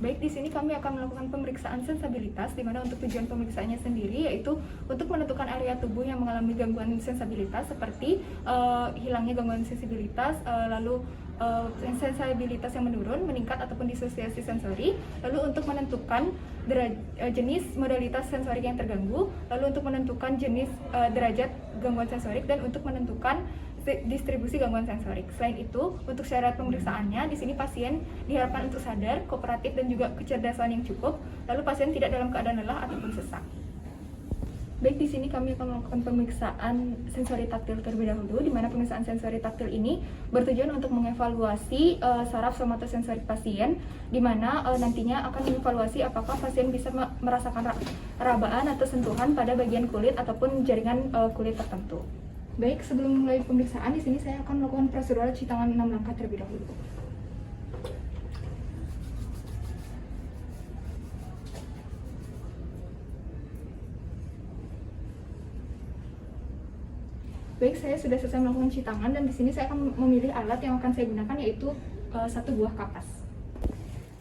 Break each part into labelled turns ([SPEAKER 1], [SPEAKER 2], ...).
[SPEAKER 1] Baik, di sini kami akan melakukan pemeriksaan sensabilitas, di mana untuk tujuan pemeriksaannya sendiri yaitu untuk menentukan area tubuh yang mengalami gangguan sensabilitas seperti hilangnya gangguan sensibilitas, lalu sensabilitas yang menurun, meningkat ataupun disosiasi sensori, lalu untuk menentukan jenis modalitas sensorik yang terganggu, lalu untuk menentukan jenis derajat gangguan sensorik, dan untuk menentukan distribusi gangguan sensorik. Selain itu, untuk syarat pemeriksaannya, di sini pasien diharapkan untuk sadar, kooperatif, dan juga kecerdasan yang cukup. Lalu pasien tidak dalam keadaan lelah ataupun sesak. Baik, di sini kami akan melakukan pemeriksaan sensori taktil terlebih dahulu, di mana pemeriksaan sensori taktil ini bertujuan untuk mengevaluasi saraf somatosensorik pasien, di mana nantinya akan mengevaluasi apakah pasien bisa merasakan rabaan atau sentuhan pada bagian kulit ataupun jaringan kulit tertentu. Baik, sebelum mulai pemeriksaan, di sini saya akan melakukan prosedural cuci tangan 6 langkah terlebih dahulu. Baik, saya sudah selesai melakukan cuci tangan, dan di sini saya akan memilih alat yang akan saya gunakan, yaitu satu buah kapas.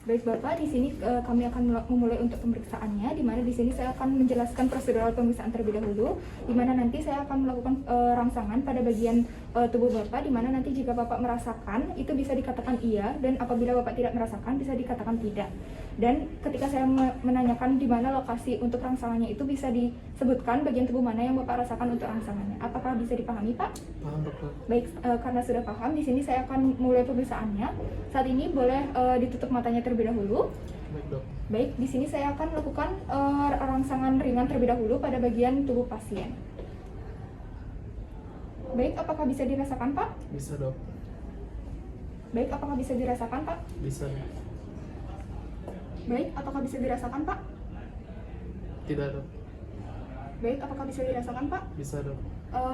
[SPEAKER 1] Baik Bapak, di sini kami akan memulai untuk pemeriksaannya, di mana di sini saya akan menjelaskan prosedural pemeriksaan terlebih dahulu, di mana nanti saya akan melakukan rangsangan pada bagian tubuh Bapak, di mana nanti jika Bapak merasakan itu bisa dikatakan iya, dan apabila Bapak tidak merasakan bisa dikatakan tidak. Dan ketika saya menanyakan di mana lokasi untuk rangsangannya, itu bisa disebutkan bagian tubuh mana yang Bapak rasakan untuk rangsangannya. Apakah bisa dipahami, Pak?
[SPEAKER 2] Paham, Dokter.
[SPEAKER 1] Baik, karena sudah paham, di sini saya akan mulai pemeriksaannya. Saat ini boleh ditutup matanya terlebih dahulu.
[SPEAKER 2] Baik, Dok.
[SPEAKER 1] Baik, di sini saya akan melakukan rangsangan ringan terlebih dahulu pada bagian tubuh pasien. Baik, apakah bisa dirasakan, Pak?
[SPEAKER 2] Bisa, Dok.
[SPEAKER 1] Baik, apakah bisa dirasakan, Pak?
[SPEAKER 2] Bisa.
[SPEAKER 1] Baik, apakah bisa dirasakan, Pak?
[SPEAKER 2] Tidak, Dok.
[SPEAKER 1] Baik, apakah bisa dirasakan, Pak?
[SPEAKER 2] Bisa, Dok.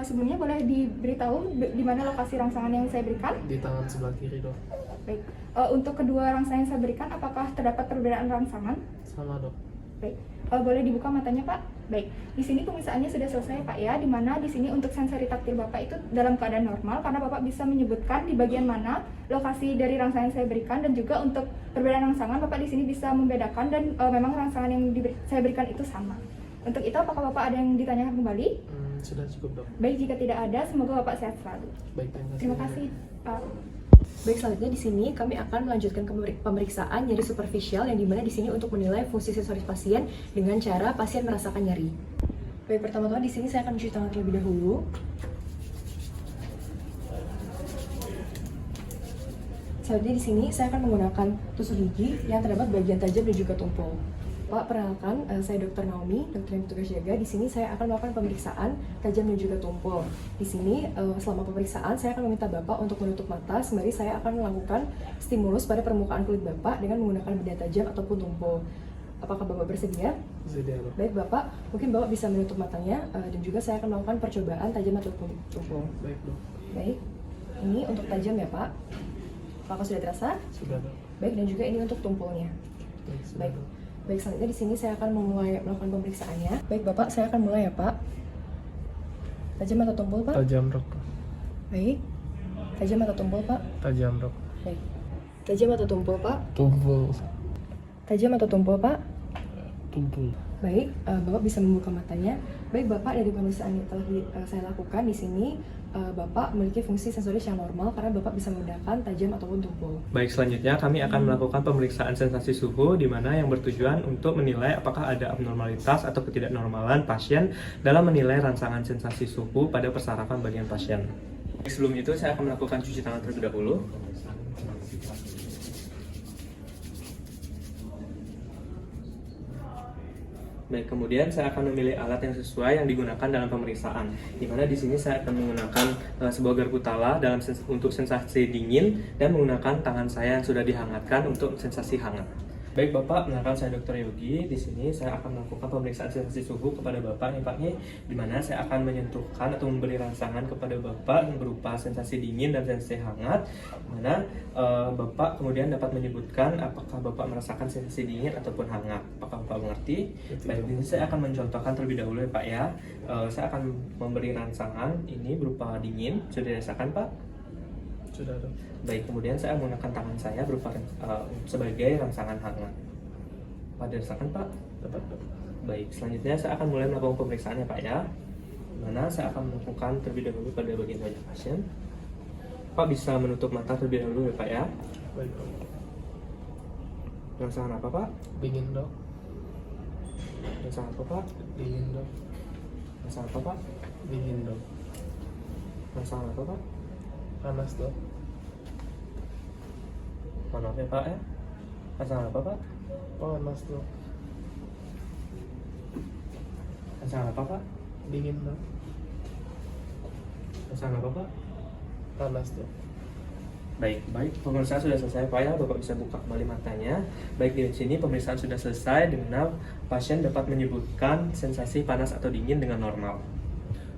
[SPEAKER 1] Sebelumnya boleh diberitahu di mana lokasi rangsangan yang saya berikan?
[SPEAKER 2] Di tangan sebelah kiri, Dok.
[SPEAKER 1] Baik, untuk kedua rangsangan yang saya berikan, apakah terdapat perbedaan rangsangan?
[SPEAKER 2] Sama, Dok.
[SPEAKER 1] Baik, boleh dibuka matanya, Pak? Baik, di sini pemeriksaannya sudah selesai, Pak, ya. Di mana di sini untuk sensori taktil Bapak itu dalam keadaan normal, karena Bapak bisa menyebutkan di bagian mana lokasi dari rangsangan yang saya berikan, dan juga untuk perbedaan rangsangan Bapak di sini bisa membedakan, dan memang rangsangan yang saya berikan itu sama. Untuk itu, apakah Bapak ada yang ditanyakan kembali?
[SPEAKER 2] Sudah cukup, Dok.
[SPEAKER 1] Baik, jika tidak ada, semoga Bapak sehat selalu.
[SPEAKER 2] Baik,
[SPEAKER 1] Terima kasih, Pak.
[SPEAKER 3] Baik, selanjutnya di sini kami akan melanjutkan pemeriksaan nyeri superficial, yang dimana di sini untuk menilai fungsi sensoris pasien dengan cara pasien merasakan nyeri. Baik, pertama-tama di sini saya akan mencuci tangan terlebih dahulu. Selanjutnya di sini saya akan menggunakan tusuk gigi yang terdapat bagian tajam dan juga tumpul. Pak, perkenalkan, saya Dr. Naomi, dokter yang bertugas jaga. Di sini saya akan melakukan pemeriksaan tajam dan juga tumpul. Di sini selama pemeriksaan saya akan meminta Bapak untuk menutup mata sembari saya akan melakukan stimulus pada permukaan kulit Bapak dengan menggunakan benda tajam ataupun tumpul. Apakah Bapak bersedia?
[SPEAKER 2] Bersedia, Dok.
[SPEAKER 3] Baik Bapak, mungkin Bapak bisa menutup matanya dan juga saya akan melakukan percobaan tajam ataupun tumpul.
[SPEAKER 2] Baik, Dok.
[SPEAKER 3] Baik, ini untuk tajam ya Pak. Apakah sudah terasa?
[SPEAKER 2] Sudah, Dok.
[SPEAKER 3] Baik, dan juga ini untuk tumpulnya.
[SPEAKER 2] Baik, sudah,
[SPEAKER 3] Baik.
[SPEAKER 2] Dok.
[SPEAKER 3] Baik, selanjutnya di sini saya akan memulai melakukan pemeriksaannya. Baik Bapak, saya akan mulai ya Pak. Tajam atau tumpul Pak?
[SPEAKER 2] Tajam, Dok.
[SPEAKER 3] Baik. Tajam atau tumpul Pak?
[SPEAKER 2] Tajam, Dok.
[SPEAKER 3] Baik. Tajam atau tumpul Pak?
[SPEAKER 2] Tumpul.
[SPEAKER 3] Tajam atau tumpul Pak?
[SPEAKER 2] Tumpul.
[SPEAKER 3] Baik, Bapak bisa membuka matanya. Baik Bapak, dari pemeriksaan yang telah saya lakukan di sini, Bapak memiliki fungsi sensoris yang normal karena Bapak bisa membedakan tajam ataupun tumpul.
[SPEAKER 4] Baik, selanjutnya kami akan melakukan pemeriksaan sensasi suhu, di mana yang bertujuan untuk menilai apakah ada abnormalitas atau ketidaknormalan pasien dalam menilai rangsangan sensasi suhu pada persarafan bagian pasien. Sebelum itu, saya akan melakukan cuci tangan terlebih dahulu. Baik, kemudian saya akan memilih alat yang sesuai yang digunakan dalam pemeriksaan. Di mana di sini saya akan menggunakan sebuah garpu tala untuk sensasi dingin, dan menggunakan tangan saya yang sudah dihangatkan untuk sensasi hangat. Baik Bapak, perkenalkan saya Dr. Yogi. Di sini saya akan melakukan pemeriksaan sensasi suhu kepada Bapak nih Pak, di mana saya akan menyentuhkan atau memberi rangsangan kepada Bapak yang berupa sensasi dingin dan sensasi hangat, di mana Bapak kemudian dapat menyebutkan apakah Bapak merasakan sensasi dingin ataupun hangat. Apakah Bapak mengerti? Baik, di sini saya akan mencontohkan terlebih dahulu ya Pak ya. Saya akan memberi rangsangan ini berupa dingin. Sudah dirasakan Pak?
[SPEAKER 2] Sudah, Dok.
[SPEAKER 4] Baik, kemudian saya menggunakan tangan saya berupa sebagai rangsangan hangat. Pak dirasakan Pak?
[SPEAKER 2] Dapat, dok.
[SPEAKER 4] Baik, selanjutnya saya akan mulai melakukan pemeriksaan ya Pak ya. Dimana saya akan melakukan terlebih dahulu pada bagian wajah pasien. Pak bisa menutup mata terlebih dahulu ya Pak ya.
[SPEAKER 2] Baik, dok.
[SPEAKER 4] Merasakan apa Pak?
[SPEAKER 2] Dingin, dok.
[SPEAKER 4] Merasakan apa Pak?
[SPEAKER 2] Dingin, dok.
[SPEAKER 4] Merasakan apa Pak?
[SPEAKER 2] Dingin, dok.
[SPEAKER 4] Merasakan apa Pak?
[SPEAKER 2] Panas, dok.
[SPEAKER 4] Maaf ya Pak ya. Merasakan apa Pak?
[SPEAKER 2] Panas, dok.
[SPEAKER 4] Merasakan apa Pak?
[SPEAKER 2] Dingin, dok.
[SPEAKER 4] Merasakan apa Pak?
[SPEAKER 2] Panas, dok.
[SPEAKER 4] Baik, pemeriksaan sudah selesai Pak ya, Bapak bisa buka kembali matanya. Baik, di sini pemeriksaan sudah selesai, di mana pasien dapat menyebutkan sensasi panas atau dingin dengan normal.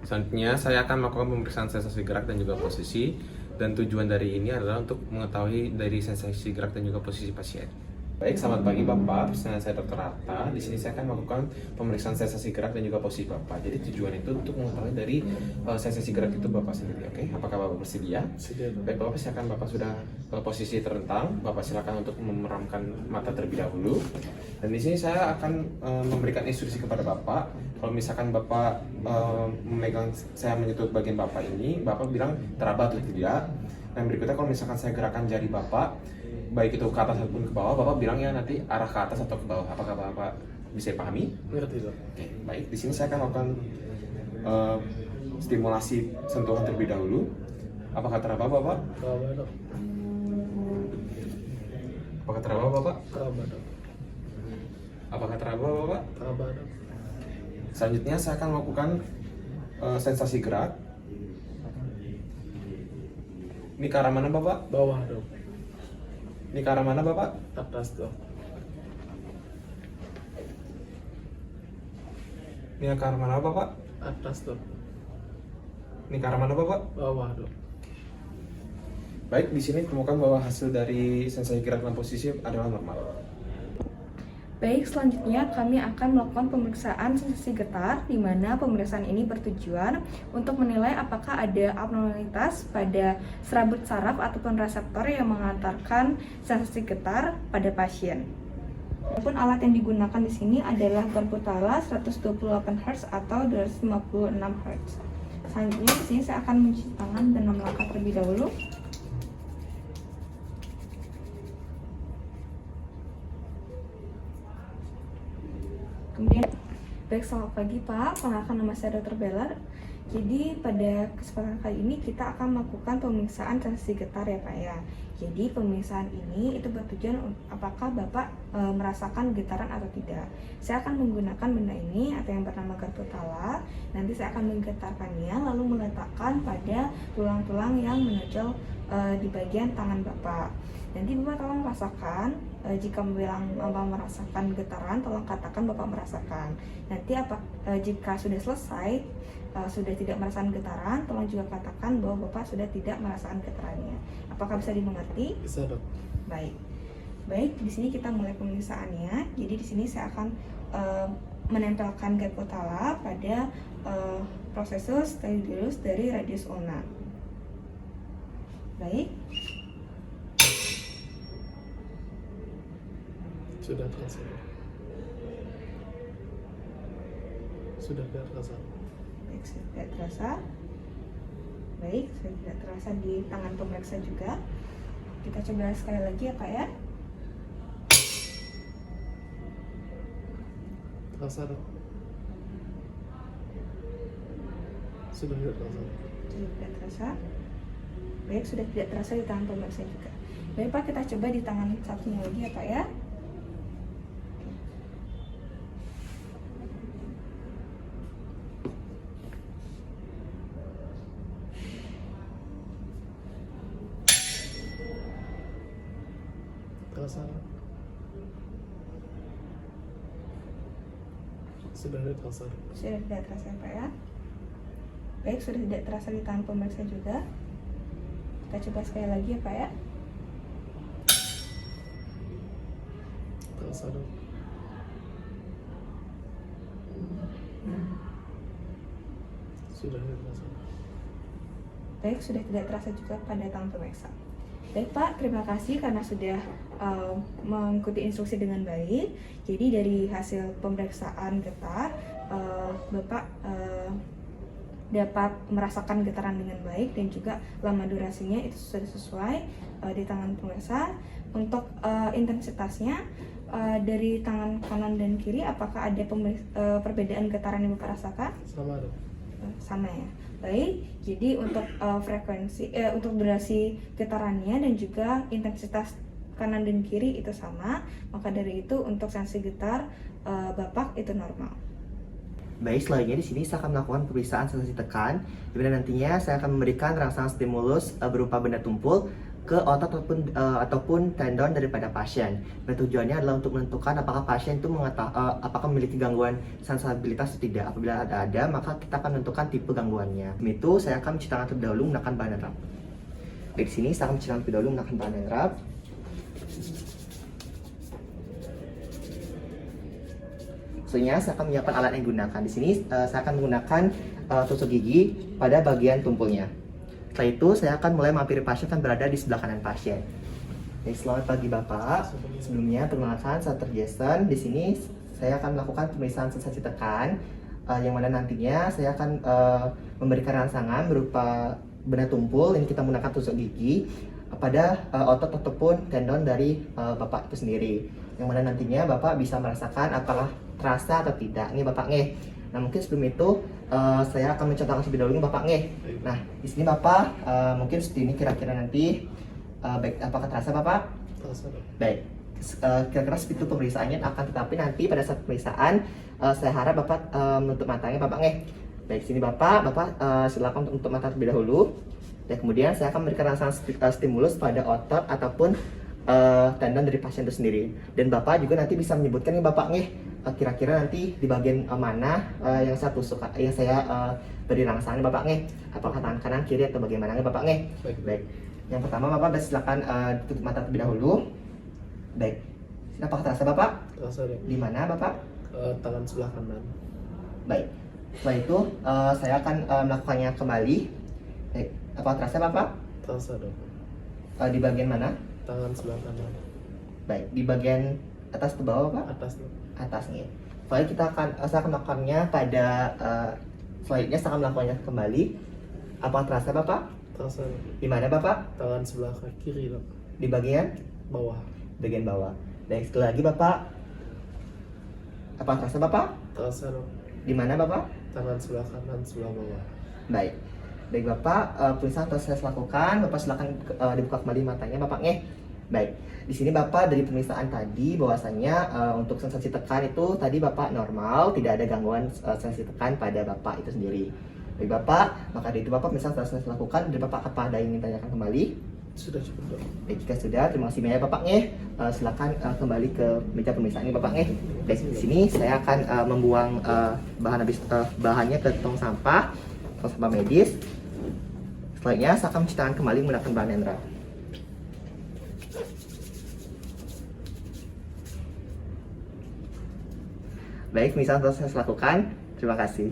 [SPEAKER 5] Selanjutnya, saya akan melakukan pemeriksaan sensasi gerak dan juga posisi. Dan tujuan dari ini adalah untuk mengetahui dari sensasi gerak dan juga posisi pasien. Baik, selamat pagi Bapak. Perkenalkan saya Dr. Atta. Di sini saya akan melakukan pemeriksaan sensasi gerak dan juga posisi Bapak. Jadi tujuan itu untuk mengetahui dari sensasi gerak itu Bapak sendiri. Oke, apakah Bapak bersedia?
[SPEAKER 2] Sedia, dok.
[SPEAKER 5] Baik, Bapak silakan. Bapak sudah posisi terentang. Bapak silakan untuk memeramkan mata terlebih dahulu. Dan di sini saya akan memberikan instruksi kepada Bapak. Kalau misalkan Bapak memegang, saya menyentuh bagian Bapak ini, Bapak bilang teraba atau tidak. Dan berikutnya kalau misalkan saya gerakan jari Bapak, baik itu ke atas ataupun ke bawah, Bapak bilang ya nanti arah ke atas atau ke bawah. Apakah Bapak bisa pahami?
[SPEAKER 2] Ngerti, dok.
[SPEAKER 5] Oke, baik. Di sini saya akan melakukan stimulasi sentuhan terlebih dahulu. Apakah teraba Bapak?
[SPEAKER 2] Keraba, dok.
[SPEAKER 5] Apakah teraba Bapak?
[SPEAKER 2] Keraba, dok.
[SPEAKER 5] Apakah teraba Bapak?
[SPEAKER 2] Keraba, dok.
[SPEAKER 5] Selanjutnya saya akan melakukan sensasi gerak. Ini ke arah mana Bapak?
[SPEAKER 2] Bawah, dok.
[SPEAKER 5] Ini ke arah mana Bapak?
[SPEAKER 2] Atas, dok.
[SPEAKER 5] Ini ke arah mana Bapak?
[SPEAKER 2] Atas, dok.
[SPEAKER 5] Ini ke arah mana Bapak?
[SPEAKER 2] Bawah, dok.
[SPEAKER 5] Baik, di sini ditemukan bahwa hasil dari sensasi gerak dan posisi adalah normal.
[SPEAKER 1] Baik, selanjutnya kami akan melakukan pemeriksaan sensasi getar, di mana pemeriksaan ini bertujuan untuk menilai apakah ada abnormalitas pada serabut saraf ataupun reseptor yang mengantarkan sensasi getar pada pasien. Adapun alat yang digunakan di sini adalah Garputala 128 Hz atau 256 Hz. Selanjutnya di sini saya akan mencuci tangan dan melangkah terlebih dahulu. Kemudian, baik, selamat pagi Pak, perkenalkan nama saya Dr. Belar. Jadi pada kesempatan kali ini kita akan melakukan pemeriksaan sensasi getar ya Pak ya. Jadi pemeriksaan ini itu bertujuan apakah Bapak merasakan getaran atau tidak. Saya akan menggunakan benda ini atau yang bernama Garputala. Nanti saya akan menggetarkannya lalu meletakkan pada tulang-tulang yang menonjol di bagian tangan Bapak. Nanti Bapak tolong rasakan, jika Bapak merasakan getaran, tolong katakan Bapak merasakan. Nanti jika sudah selesai, sudah tidak merasakan getaran, tolong juga katakan bahwa Bapak sudah tidak merasakan getarannya. Apakah bisa dimengerti?
[SPEAKER 2] Bisa, dok.
[SPEAKER 1] Baik. Baik, di sini kita mulai pemeriksaannya. Jadi di sini saya akan menempelkan Garputala pada prosesus stylus dari radius ulna. Baik.
[SPEAKER 2] Sudah terasa. Sudah tidak terasa.
[SPEAKER 1] Baik, sudah tidak terasa. Baik, sudah tidak terasa di tangan pemeriksa juga. Kita coba sekali lagi ya Pak ya.
[SPEAKER 2] Terasa, dok. Sudah tidak terasa.
[SPEAKER 1] Sudah tidak terasa. Baik, sudah tidak terasa di tangan pemeriksa juga. Baik Pak, kita coba di tangan satunya lagi ya Pak ya.
[SPEAKER 2] Terasa. Sudah tidak terasa.
[SPEAKER 1] Sudah tidak terasa ya Pak ya. Baik, sudah tidak terasa di tangan pemeriksa juga. Kita coba sekali lagi ya Pak ya.
[SPEAKER 2] Terasa, dok. Sudah tidak terasa.
[SPEAKER 1] Baik, sudah tidak terasa juga pada tangan pemeriksa.
[SPEAKER 6] Baik Pak, terima kasih karena sudah mengikuti instruksi dengan baik. Jadi dari hasil pemeriksaan getar, Bapak dapat merasakan getaran dengan baik dan juga lama durasinya itu sudah sesuai di tangan pemirsa. Untuk intensitasnya dari tangan kanan dan kiri, apakah ada perbedaan getaran yang Bapak rasakan?
[SPEAKER 2] Sama dok.
[SPEAKER 6] Sama ya. Baik, jadi untuk untuk durasi getarannya dan juga intensitas kanan dan kiri itu sama, maka dari itu untuk sensi getar Bapak itu normal.
[SPEAKER 7] Baik, selanjutnya di sini saya akan melakukan pemeriksaan sensasi tekan, di mana nantinya saya akan memberikan rangsangan stimulus berupa benda tumpul ke otot ataupun tendon daripada pasien. Dan tujuannya adalah untuk menentukan apakah pasien itu apakah memiliki gangguan sensasibilitas atau tidak. Apabila ada, maka kita akan menentukan tipe gangguannya. Demi itu, saya akan mencuci tangan terlebih dahulu menggunakan bahan rap. Baik, di sini saya akan mencuci tangan terlebih dahulu menggunakan bahan rap. Selanjutnya saya akan menyiapkan alat yang digunakan. Di sini saya akan menggunakan tusuk gigi pada bagian tumpulnya. Setelah itu saya akan mulai menghampiri pasien yang berada di sebelah kanan pasien. Jadi, selamat pagi Bapak. Sebelumnya perkenalkan, saya Dr. Jason. Di sini saya akan melakukan pemeriksaan sensasi tekan, yang mana nantinya saya akan memberikan rangsangan berupa benda tumpul yang kita menggunakan tusuk gigi pada otot ataupun tendon dari Bapak itu sendiri. Yang mana nantinya Bapak bisa merasakan apakah terasa atau tidak. Ini Bapak ngeh. Nah, mungkin sebelum itu saya akan mencontohkan terlebih dahulu Bapak ngeh. Nah, di sini Bapak mungkin seperti ini kira-kira nanti baik, apakah terasa Bapak?
[SPEAKER 2] Terasa dok.
[SPEAKER 7] Baik. Kira-kira seperti itu pemeriksaannya, akan tetapi nanti pada saat pemeriksaan saya harap Bapak menutup matanya Bapak ngeh. Baik, sini Bapak silakan untuk mata terlebih dahulu. Dan kemudian saya akan memberikan rangsangan stimulus pada otot ataupun tendon dari pasien itu sendiri. Dan Bapak juga nanti bisa menyebutkan nih Bapak ngeh, kira-kira nanti di bagian mana yang saya tusuk, yang saya beri rangsangan Bapak ngeh, apakah tangan kanan, kiri, atau bagaimana Bapak ngeh. Baik. Yang pertama Bapak silakan tutup mata terlebih dahulu. Baik. Apakah terasa Bapak?
[SPEAKER 2] Terasa dok.
[SPEAKER 7] Di mana Bapak?
[SPEAKER 2] Tangan sebelah kanan.
[SPEAKER 7] Baik. Setelah itu saya akan melakukannya kembali. Baik. Apakah terasa Bapak?
[SPEAKER 2] Terasa dok.
[SPEAKER 7] Di bagian mana?
[SPEAKER 2] Tangan sebelah kanan.
[SPEAKER 7] Baik. Di bagian atas atau bawah Pak?
[SPEAKER 2] Atas dok.
[SPEAKER 7] Atasnya. Setelah saya akan melakukannya pada selanjutnya saya akan melakukannya kembali. Apakah terasa Bapak?
[SPEAKER 2] Terasa dok.
[SPEAKER 7] Di mana Bapak?
[SPEAKER 2] Tangan sebelah kiri dok.
[SPEAKER 7] Di bagian
[SPEAKER 2] Bawah.
[SPEAKER 7] bawah. Baik, sekali lagi Bapak. Apakah terasa Bapak?
[SPEAKER 2] Terasa dok.
[SPEAKER 7] Di mana Bapak?
[SPEAKER 2] Tangan sebelah kanan sebelah bawah.
[SPEAKER 7] Baik. Baik Bapak, pemeriksaan telah saya lakukan. Bapak silakan dibuka kembali matanya Bapak ngeh. Baik. Di sini Bapak dari pemeriksaan tadi bahwasannya untuk sensasi tekan itu tadi Bapak normal, tidak ada gangguan sensasi tekan pada Bapak itu sendiri. Baik Bapak, maka dari itu Bapak pemeriksaan telah saya lakukan. Dan Bapak apa ada yang ingin tanyakan kembali?
[SPEAKER 2] Sudah cukup dok.
[SPEAKER 7] Baik, jika sudah, terima kasih banyak Bapak ngeh. Silakan kembali ke meja pemeriksaan ini Bapak ngeh. Baik, di sini saya akan membuang bahannya ke tong sampah medis. Selanjutnya saya akan mencuci tangan kembali menggunakan bahan Hendra. Baik, misalnya telah saya lakukan. Terima kasih.